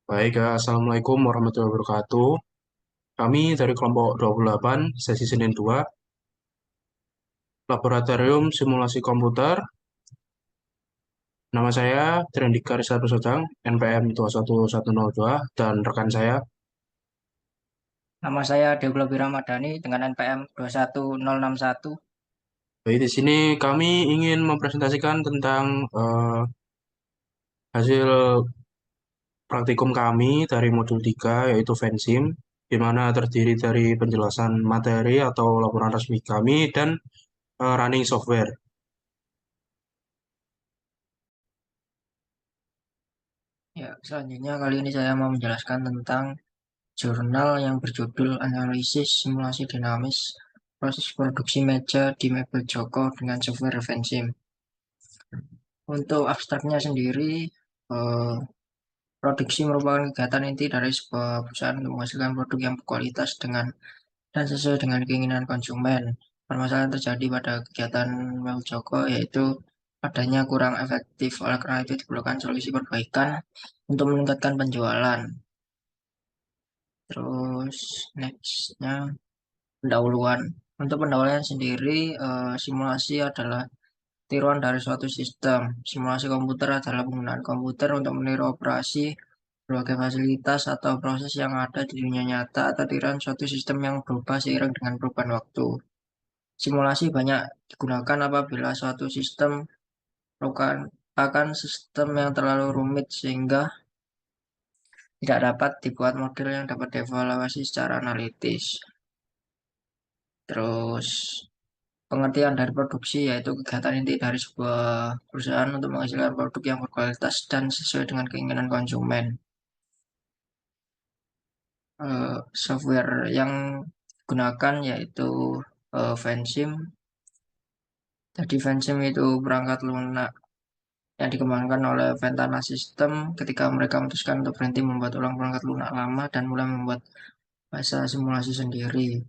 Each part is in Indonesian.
Baik, Assalamualaikum warahmatullahi wabarakatuh. Kami dari kelompok 28, sesi Senin 2, Laboratorium Simulasi Komputer. Nama saya Trendika Rizal Sojang, NPM 21102, dan rekan saya. Nama saya Developer Ramadhani dengan NPM 21061. Baik, di sini kami ingin mempresentasikan tentang hasil praktikum kami dari modul 3, yaitu Vensim, di mana terdiri dari penjelasan materi atau laporan resmi kami dan running software. Ya, selanjutnya kali ini saya mau menjelaskan tentang jurnal yang berjudul Analisis Simulasi Dinamis Proses Produksi Meja di Mebel Joko dengan Software Vensim. Untuk abstraknya sendiri, eh, produksi merupakan kegiatan inti dari sebuah perusahaan untuk menghasilkan produk yang berkualitas dan sesuai dengan keinginan konsumen. Permasalahan terjadi pada kegiatan Mebel Joko yaitu adanya kurang efektif, oleh karena itu diperlukan solusi perbaikan untuk meningkatkan penjualan. Terus nextnya pendahuluan. Untuk pendahuluan sendiri, simulasi adalah tiruan dari suatu sistem. Simulasi komputer adalah penggunaan komputer untuk meniru operasi berbagai fasilitas atau proses yang ada di dunia nyata atau tiruan suatu sistem yang berubah seiring dengan perubahan waktu. Simulasi banyak digunakan apabila suatu sistem merupakan sistem yang terlalu rumit sehingga tidak dapat dibuat model yang dapat dievaluasi secara analitis. Terus pengertian dari produksi yaitu kegiatan inti dari sebuah perusahaan untuk menghasilkan produk yang berkualitas dan sesuai dengan keinginan konsumen. Software yang digunakan yaitu Vensim. Jadi Vensim itu perangkat lunak yang dikembangkan oleh Ventana System ketika mereka memutuskan untuk berhenti membuat ulang perangkat lunak lama dan mulai membuat bahasa simulasi sendiri.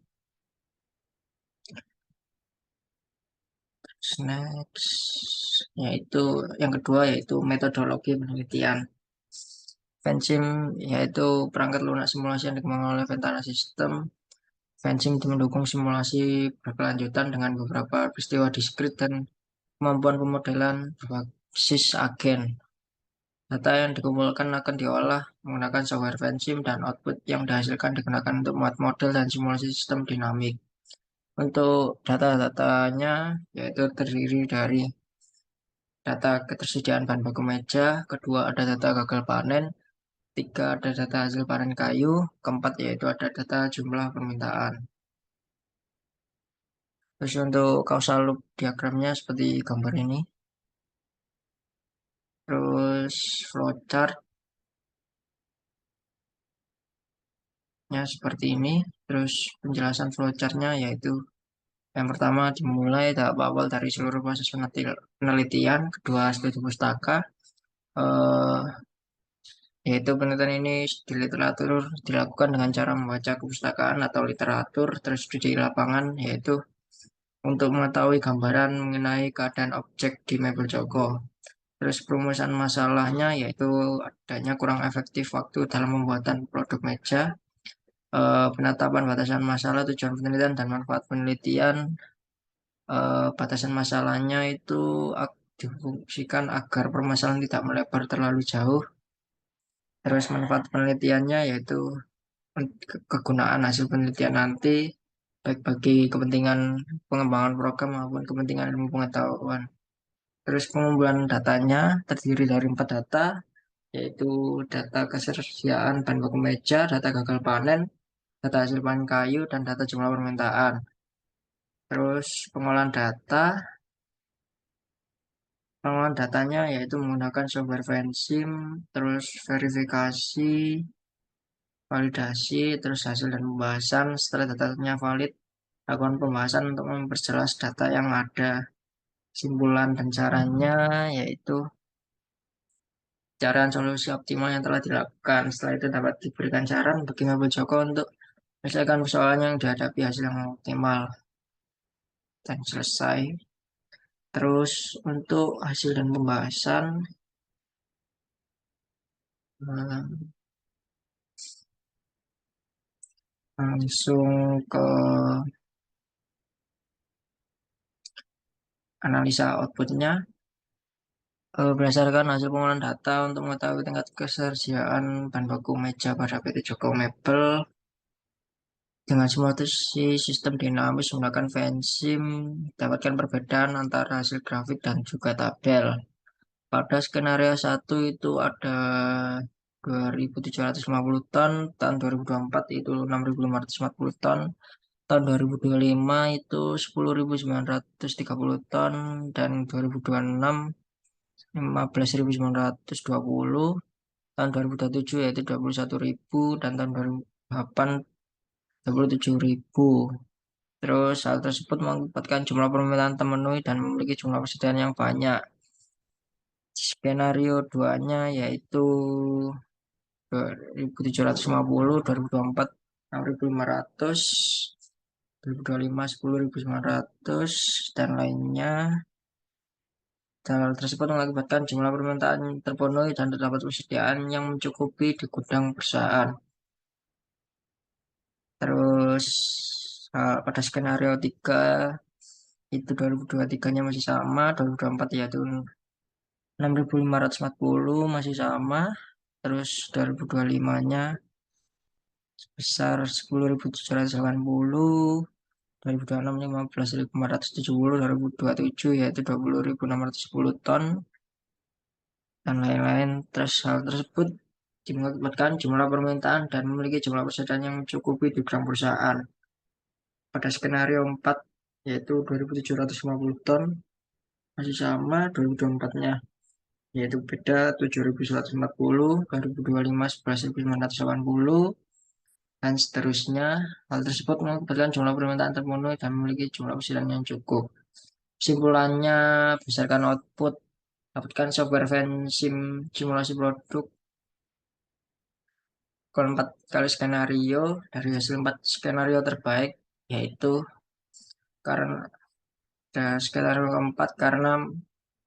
Next, yaitu yang kedua yaitu metodologi penelitian. Vensim yaitu perangkat lunak simulasi yang dikembangkan oleh Ventana System. Vensim itu mendukung simulasi berkelanjutan dengan beberapa peristiwa diskrit dan kemampuan pemodelan berbasis agen. Data yang dikumpulkan akan diolah menggunakan software Vensim dan output yang dihasilkan digunakan untuk membuat model dan simulasi sistem dinamik. Untuk data-datanya yaitu terdiri dari data ketersediaan bahan baku meja, kedua ada data gagal panen, tiga ada data hasil panen kayu, keempat yaitu ada data jumlah permintaan. Terus untuk causal loop diagramnya seperti gambar ini. Terus flowchartnya seperti ini. Terus penjelasan flowchartnya yaitu yang pertama dimulai tahap awal dari seluruh proses penelitian, kedua studi pustaka, eh, yaitu penelitian ini di literatur dilakukan dengan cara membaca kepustakaan atau literatur, terus di lapangan yaitu untuk mengetahui gambaran mengenai keadaan objek di mebel Joko. Terus perumusan masalahnya yaitu adanya kurang efektif waktu dalam pembuatan produk meja, penetapan batasan masalah, tujuan penelitian dan manfaat penelitian. Batasan masalahnya itu difungsikan agar permasalahan tidak melebar terlalu jauh. Terus manfaat penelitiannya yaitu kegunaan hasil penelitian nanti baik bagi kepentingan pengembangan program maupun kepentingan ilmu pengetahuan. Terus pengumpulan datanya terdiri dari 4 data, yaitu data ketersediaan bahan baku meja, data gagal panen, data hasil panen kayu, dan data jumlah permintaan. Terus pengolahan datanya yaitu menggunakan software Vensim, terus verifikasi, validasi, terus hasil dan pembahasan. Setelah datanya valid, lakukan pembahasan untuk memperjelas data yang ada. Simpulan dan caranya yaitu pencarian solusi optimal yang telah dilakukan. Setelah itu dapat diberikan saran bagi Mabel Joko untuk menyelesaikan persoalan yang dihadapi hasil yang optimal dan selesai. Terus untuk hasil dan pembahasan, Langsung ke analisa outputnya. Berdasarkan hasil pengolahan data untuk mengetahui tingkat ketersediaan bahan baku meja pada PT Joko Mebel dengan simulasi sistem dinamis menggunakan Vensim, dapatkan perbedaan antara hasil grafik dan juga tabel. Pada skenario satu itu ada 2.750 ton, tahun 2024 itu 6.540 ton, tahun 2025 itu 10.930 ton, dan 2026 15.920, tahun 2027 yaitu 21.000, dan tahun 2008 27.000. Terus hal tersebut mengakibatkan jumlah permintaan terpenuhi dan memiliki jumlah persediaan yang banyak. Skenario 2-nya yaitu 2.750, 2024 6.500, 2025 10.900, dan lainnya. Hal tersebut mengakibatkan jumlah permintaan terpenuhi dan terdapat persediaan yang mencukupi di gudang perusahaan. Terus pada skenario 3 itu 2023-nya masih sama, 2024 yaitu 6.540 masih sama, terus 2025-nya sebesar 10.780, 2026 15.470, 2027 yaitu 20.610 ton, dan lain-lain. Terus hal tersebut mengakibatkan jumlah permintaan dan memiliki jumlah persediaan yang mencukupi di gudang perusahaan. Pada skenario 4 yaitu 2.750 ton masih sama, 2024-nya yaitu beda 7.140, 2025 11.980, dan seterusnya. Hal tersebut mengakibatkan jumlah permintaan terpenuhi dan memiliki jumlah persediaan yang cukup. Kesimpulannya, berdasarkan output, dapatkan software Vensim simulasi produk kalau 4 kali skenario. Dari hasil 4 skenario terbaik yaitu karena skenario keempat, karena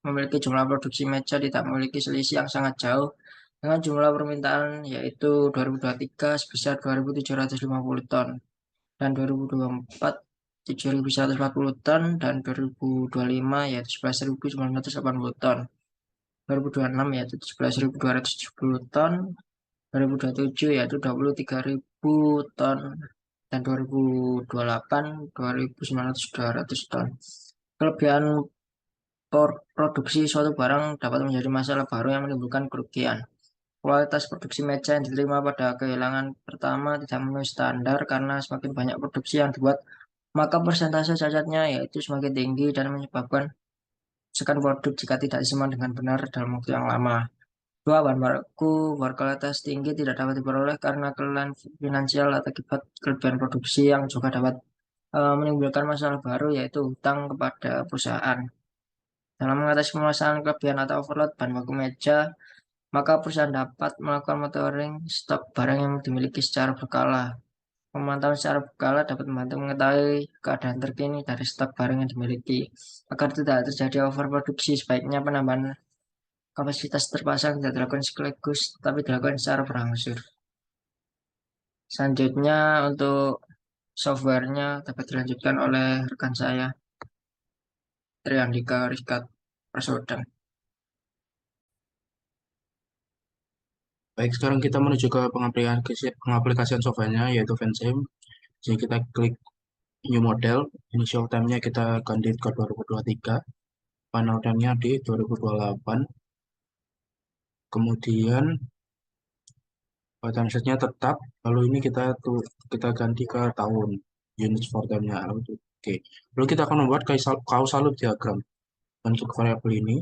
memiliki jumlah produksi meja tidak memiliki selisih yang sangat jauh dengan jumlah permintaan yaitu 2023 sebesar 2.750 ton, dan 2024 7.140 ton, dan 2025 yaitu 11.980 ton, 2026 yaitu 11.270 ton, 2027 yaitu 23.000 ton, dan 2028 2.900 ton. Kelebihan produksi suatu barang dapat menjadi masalah baru yang menimbulkan kerugian. Kualitas produksi meja yang diterima pada kehilangan pertama tidak memenuhi standar karena semakin banyak produksi yang dibuat, maka persentase cacatnya yaitu semakin tinggi dan menyebabkan kerusakan produk jika tidak disimpan dengan benar dalam waktu yang lama. Dua, bahan baku berkualitas tinggi tidak dapat diperoleh karena kelelahan finansial atau akibat kelebihan produksi, yang juga dapat menimbulkan masalah baru yaitu hutang kepada perusahaan. Dalam mengatasi permasalahan kelebihan atau overload bahan baku meja, maka perusahaan dapat melakukan monitoring stok barang yang dimiliki secara berkala. Pemantauan secara berkala dapat membantu mengetahui keadaan terkini dari stok barang yang dimiliki. Agar tidak terjadi overproduksi, sebaiknya penambahan kapasitas terpasang tidak dilakukan sekaligus, tapi dilakukan secara berangsur. Selanjutnya untuk softwarenya dapat dilanjutkan oleh rekan saya, Triandika Rizkat Prasodan. Baik, sekarang kita menuju ke pengaplikasian softwarenya yaitu Vensim. Jadi kita klik new model, initial time-nya kita ganti ke 2023, final time-nya di 2028. Kemudian timesheet-nya tetap, lalu ini kita ganti ke tahun, unit for time-nya. Oke. Lalu kita akan membuat causal loop diagram untuk variabel ini.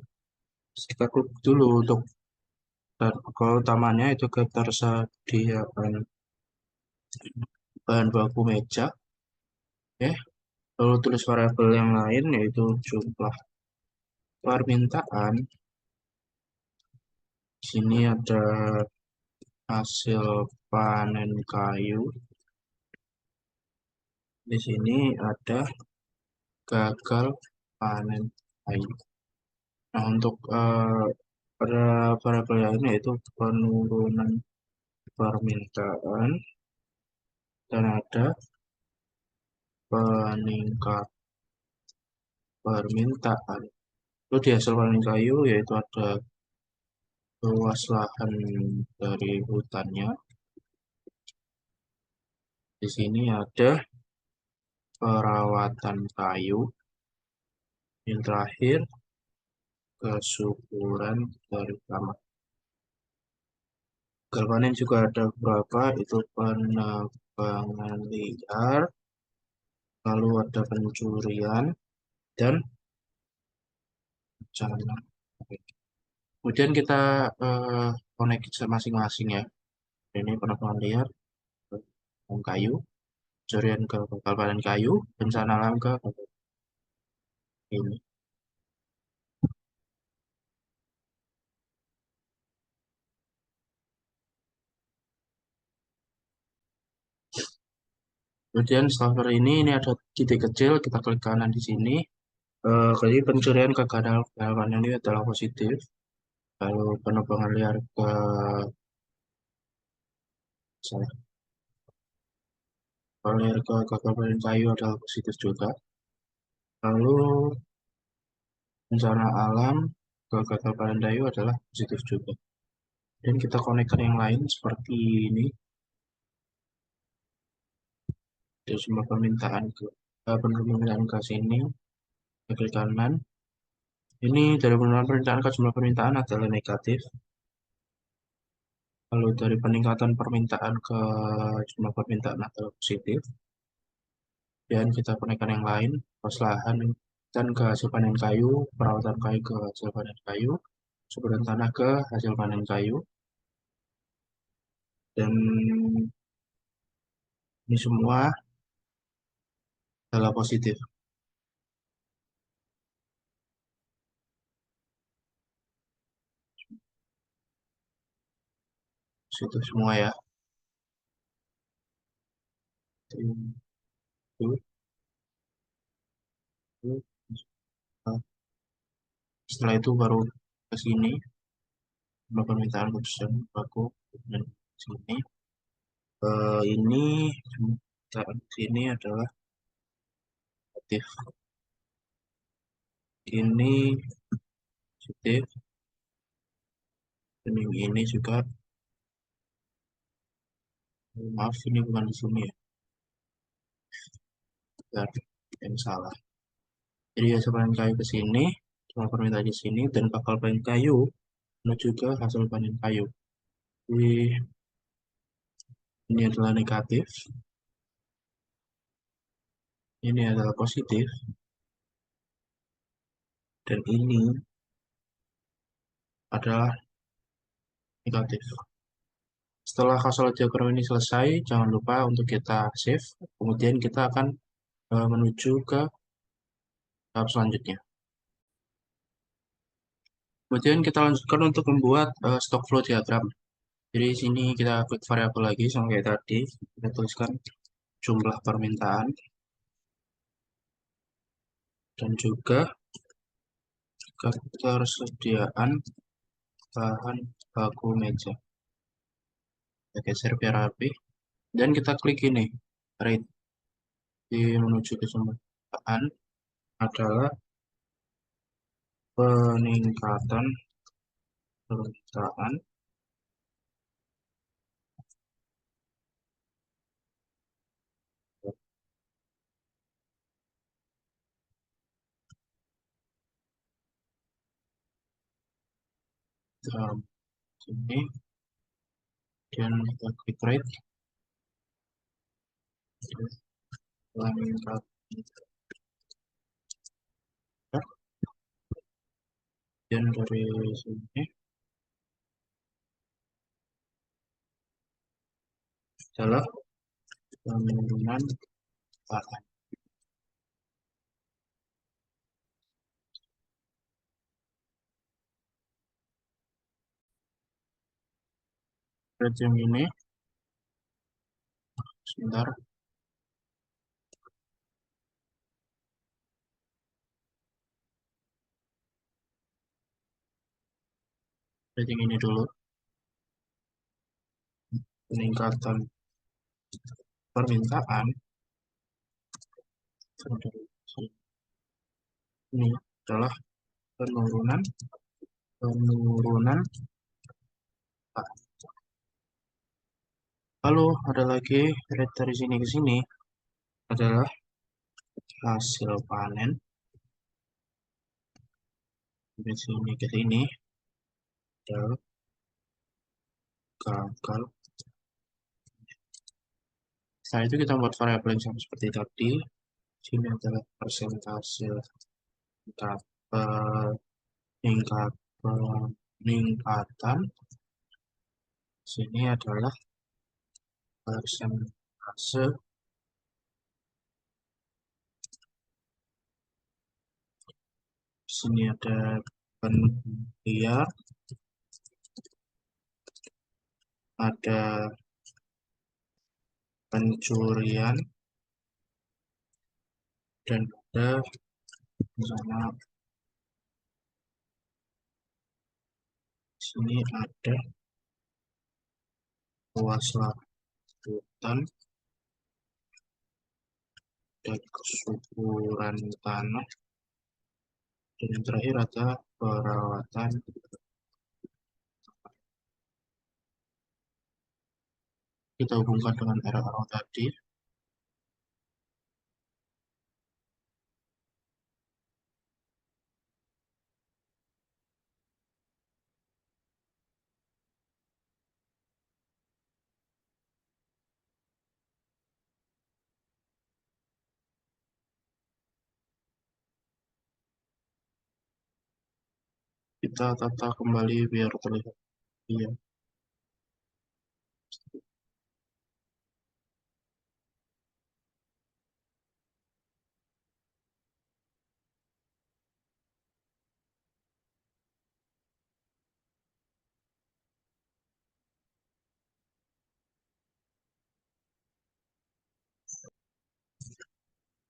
Kita klik dulu untuk kalau utamanya itu ketersediaan bahan baku meja, ya. Lalu tulis variabel yang lain yaitu jumlah permintaan. Di sini ada hasil panen kayu. Di sini ada gagal panen kayu. Nah, untuk pada variabel yang ini yaitu penurunan permintaan dan ada peningkat permintaan. Lalu di hasil panen kayu yaitu ada luas lahan dari hutannya. Di sini ada perawatan kayu. Yang terakhir kesuburan dari taman. Gagal panen juga ada beberapa, itu penebangan liar, lalu ada pencurian, dan bencana. Kemudian kita connect masing-masing ya. Ini penebangan liar, penebangan kayu, pencurian ke gagal panen kayu, bencana alam ke ini. Kemudian setelah ini ada titik kecil, kita klik kanan di sini. Jadi pencurian ke gagal panen ini adalah positif. Lalu penebangan liar ke saya liar ke gagal panen kayu adalah positif juga. Lalu bencana alam ke gagal panen kayu adalah positif juga. Dan kita konekkan yang lain seperti ini. Dari semua permintaan ke permintaan ke sini, ke klik kanan. Ini dari permintaan ke jumlah permintaan adalah negatif. Lalu dari peningkatan permintaan ke jumlah permintaan adalah positif. Dan kita konekkan yang lain, luas lahan dan ke hasil panen kayu, perawatan kayu ke hasil panen kayu, suburan tanah ke hasil panen kayu, dan ini semua adalah positif, positif semua ya. Itu, itu. Setelah itu baru ke sini, permintaan keputusan aku dan sini. Ini permintaan sini adalah negatif. Ini positif, dan yang ini juga, maaf ini bukan di sini ya, bentar, yang salah. Jadi hasil panen kayu ke sini, cuma permintaan di sini, dan bakal panen kayu menuju ke hasil panen kayu. Jadi ini adalah negatif, ini adalah positif, dan ini adalah negatif. Setelah kausal diagram ini selesai, jangan lupa untuk kita save. Kemudian kita akan menuju ke tahap selanjutnya. Kemudian kita lanjutkan untuk membuat stock flow diagram. Jadi di sini kita klik variabel lagi sama kayak tadi. Kita tuliskan jumlah permintaan dan juga ketersediaan bahan baku meja. Kita geser biar rapi. Dan kita klik ini, rate. Di menuju ke sumber bahan adalah peningkatan permintaan dalam sini, dan kita klik rate, meningkat, dan dari sini adalah penurunan bahan. Rate yang ini, sebentar, rate yang ini dulu, peningkatan permintaan ini adalah penurunan penurunan. Lalu ada lagi rate dari sini ke sini adalah hasil panen dari sini ke sini adalah gagal. Setelah itu kita buat variabel yang sama seperti tadi. Sini adalah persentase tingkat tingkat peningkatan. Sini adalah persentase. Sini ada penelitian, ada pencurian, dan ada misalnya sini ada luas hutan dan kesuburan tanah, dan yang terakhir ada perawatan. Kita hubungkan dengan RRO tadi. Kita tata kembali biar terlihat. Iya.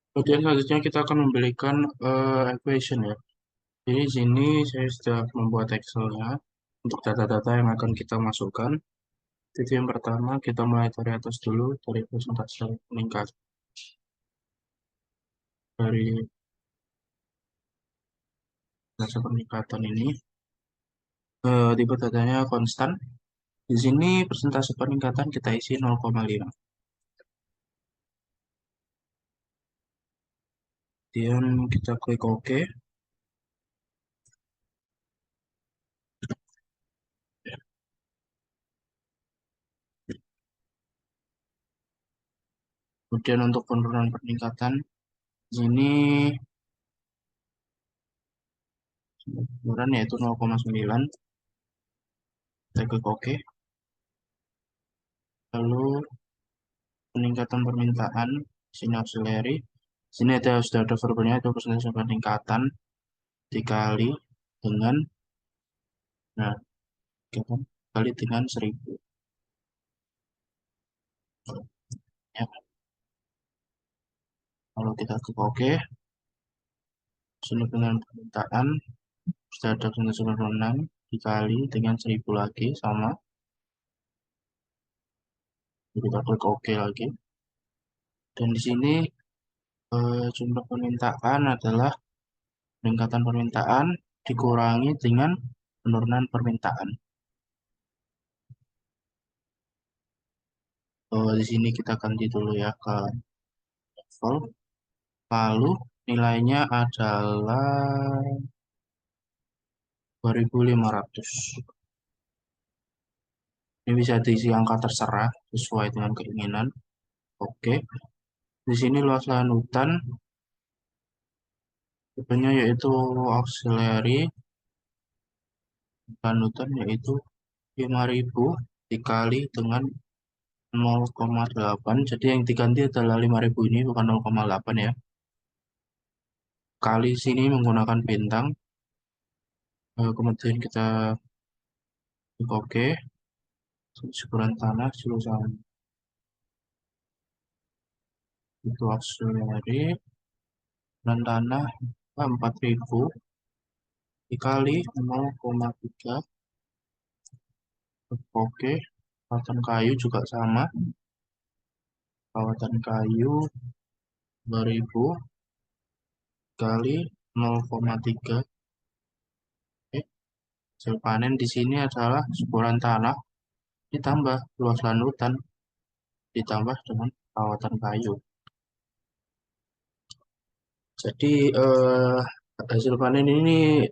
Kemudian selanjutnya kita akan memberikan equation ya. Jadi di sini saya sudah membuat Excel-nya untuk data-data yang akan kita masukkan. Jadi yang pertama kita mulai dari atas dulu, dari persentase meningkat dari persentase peningkatan ini. Tipe datanya konstan. Di sini persentase peningkatan kita isi 0,5. Kemudian kita klik OK. Kemudian untuk penurunan peningkatan, di sini penurunan yaitu 0,9. Kita klik OK. Lalu peningkatan permintaan, sini auxiliary. Sini sudah ada verbnya, itu persentase peningkatan dikali dengan, nah, kita kali dengan 1000. Ya, kalau kita klik OK, sini dengan permintaan sudah ada persentase penurunan dikali dengan 1000 lagi sama. Jadi kita klik OK lagi. Dan di sini jumlah permintaan adalah peningkatan permintaan dikurangi dengan penurunan permintaan. Di sini kita ganti dulu ya ke level. Lalu nilainya adalah 2500. Ini bisa diisi angka terserah sesuai dengan keinginan. Oke. Di sini luas lahan hutan tipenya yaitu auxiliary. Lahan hutan yaitu 5000 dikali dengan 0,8. Jadi yang diganti adalah 5000 ini bukan 0,8 ya. Kali sini menggunakan bintang. Kemudian kita klik OK. Susuran tanah jurusan itu auxiliary dan tanah 4000 dikali 0,3. Oke, paten kayu juga sama perawatan kayu 2000 kali 0,3. Oke. Hasil panen di sini adalah semburan tanah ditambah luas lahan hutan ditambah dengan perawatan kayu. Jadi hasil panen ini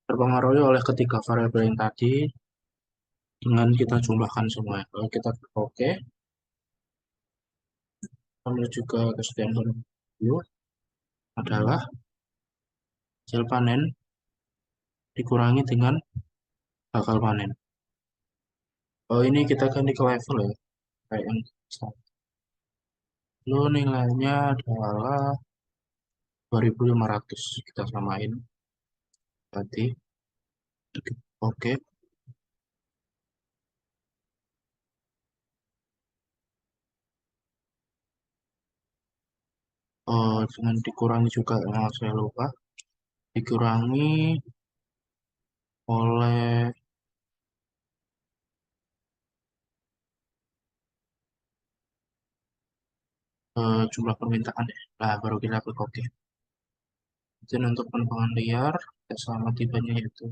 terpengaruhi oleh ketiga variabel yang tadi dengan kita jumlahkan semua. Kalau kita klik OK, menuju ke kesetiaan dulu adalah hasil panen dikurangi dengan bakal panen. Oh ini kita ganti ke level ya, kayak yang satu. Lalu nilainya adalah 2500 kita samain tadi. Oke, dengan dikurangi juga, saya lupa, dikurangi oleh jumlah permintaan ya. Nah, baru kita klik OK. Dan untuk penebangan liar, ya selama tipenya yaitu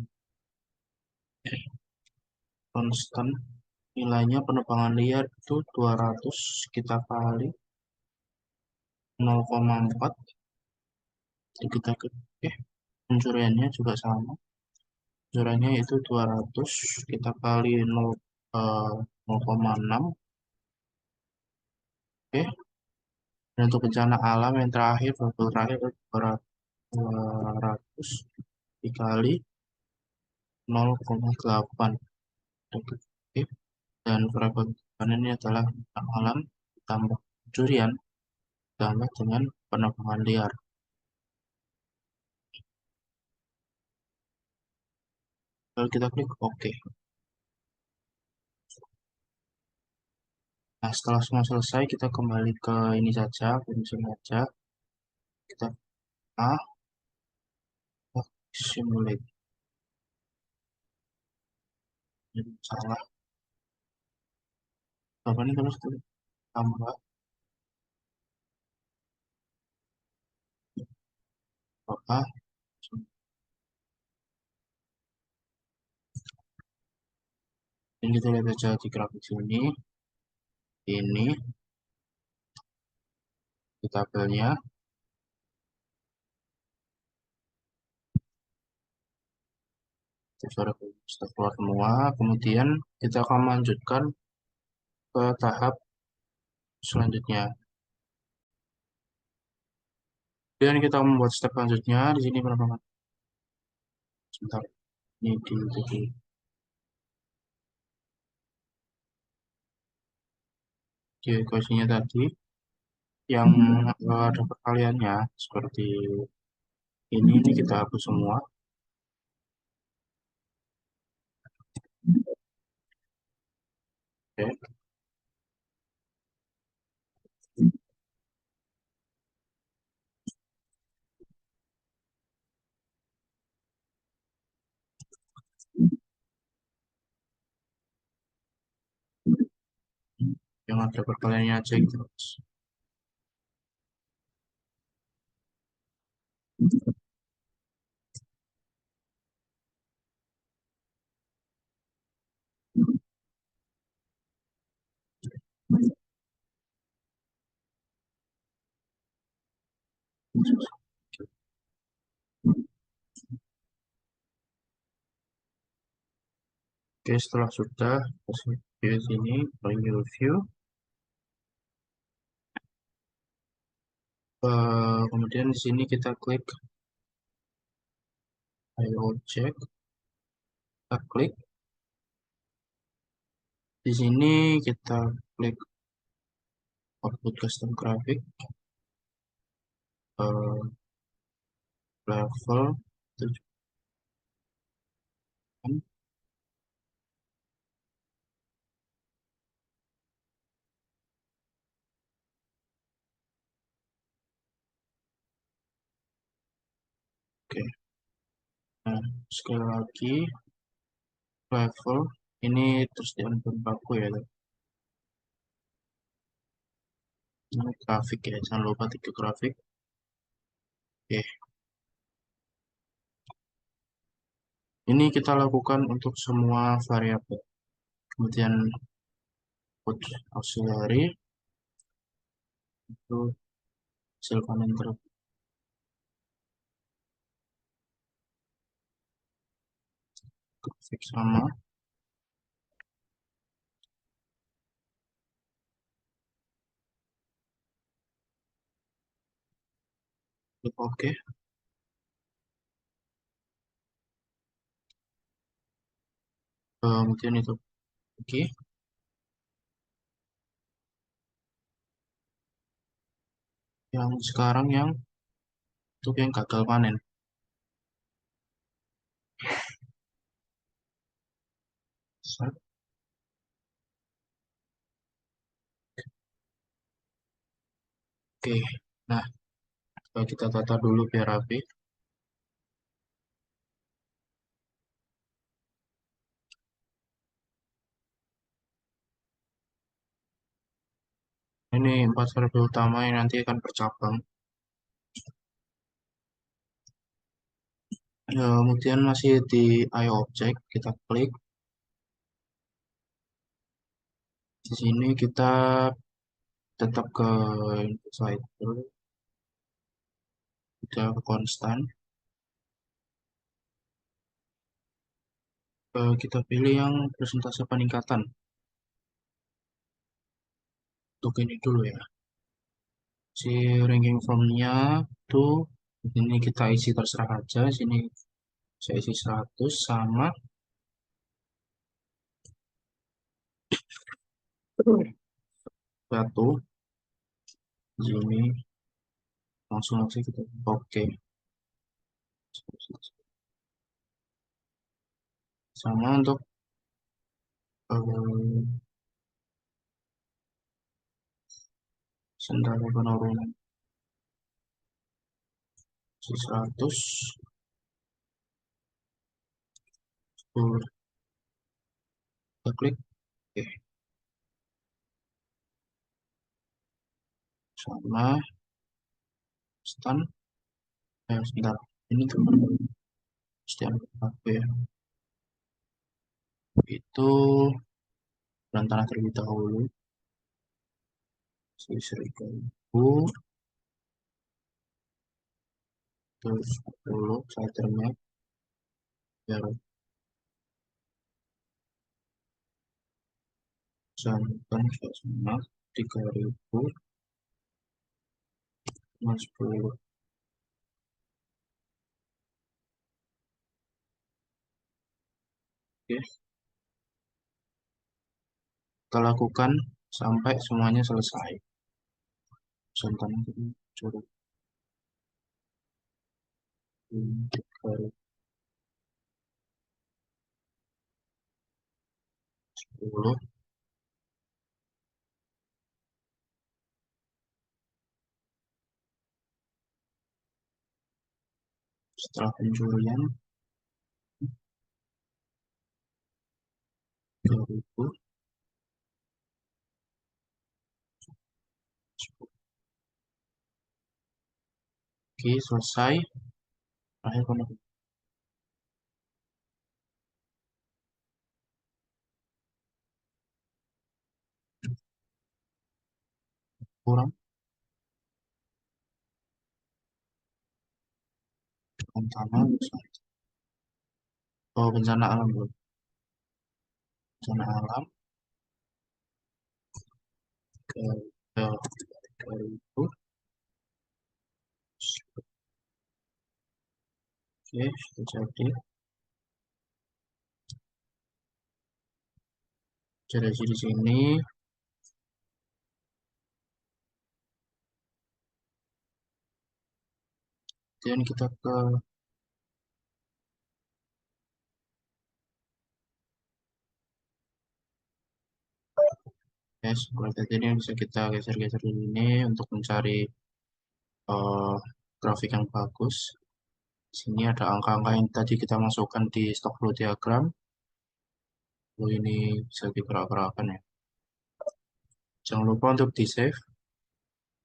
konstan. Nilainya penebangan liar itu 200 kita kali 0,4. Jadi kita klik OK. Pencuriannya juga sama. Pencuriannya itu 200 kita kali 0,6. Oke. Dan untuk bencana alam yang terakhir, variabel terakhir itu 200 dikali 0,8. Oke. Dan variabel kanan ini adalah bencana alam tambah pencurian tambah dengan penebangan liar. Lalu kita klik OK. Nah, setelah semua selesai, kita kembali ke ini saja, fungsi saja. Kita simulate. Jadi salah. Apa ini terus tambah apa? Ini kita lihat aja di grafik sini. Ini di tabelnya. Sudah keluar semua. Kemudian kita akan melanjutkan ke tahap selanjutnya. Dan kita membuat step selanjutnya di sini berapa? Sebentar. Ini di equation tadi yang ada perkaliannya seperti ini kita hapus semua. Oke. Yang ada perkaliannya aja gitu. Oke, setelah sudah di sini review, kemudian di sini kita klik IO check, kita klik di sini kita klik output custom graphic, level 7. Oke, nah sekali lagi level ini terus di baku ya. Ini grafik ya, jangan lupa tiga grafik. Oke, ini kita lakukan untuk semua variabel. Kemudian put auxiliary itu hasil panen grafik sama. Klik oke. Kemudian itu oke. Yang sekarang yang untuk yang gagal panen. Set. Oke, nah coba kita tata dulu biar rapi. Ini empat variabel utama yang nanti akan bercabang. Ya, kemudian masih di IO object, kita klik. Di sini kita tetap ke input cycle, kita ke konstan. Kita pilih yang persentase peningkatan. Untuk ini dulu ya. Si ranking from-nya tuh ini kita isi terserah aja. Sini saya isi 100 sama 1. Di sini langsung aja kita oke. Sama untuk eh, sendal penurunan si 100 10, kita klik oke. Sama stand sebentar ini tuh stand apa ya, itu dan tanah terlebih dahulu si 1000 terus 10 slidernya biar jantan sama 3000 mas 10. Oke, kita lakukan sampai semuanya selesai. Jantannya kita curug 3010. Setelah pencurian 3000. Oke, selesai. Terakhir kurang tanah. Oh, bencana alam belum. Bencana alam ke ke 3000. Oke, sudah jadi di sini. Kemudian kita ke yes, berarti ini bisa kita geser-geser di sini untuk mencari eh, grafik yang bagus. Di sini ada angka-angka yang tadi kita masukkan di stock flow diagram. Lalu ini bisa digerak-gerakkan ya. Jangan lupa untuk di save.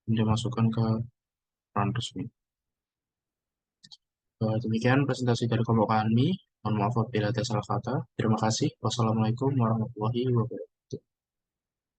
dan dimasukkan ke peran resmi. Demikian presentasi dari kelompok kami. Mohon maaf apabila ada salah kata. Terima kasih. Wassalamualaikum warahmatullahi wabarakatuh.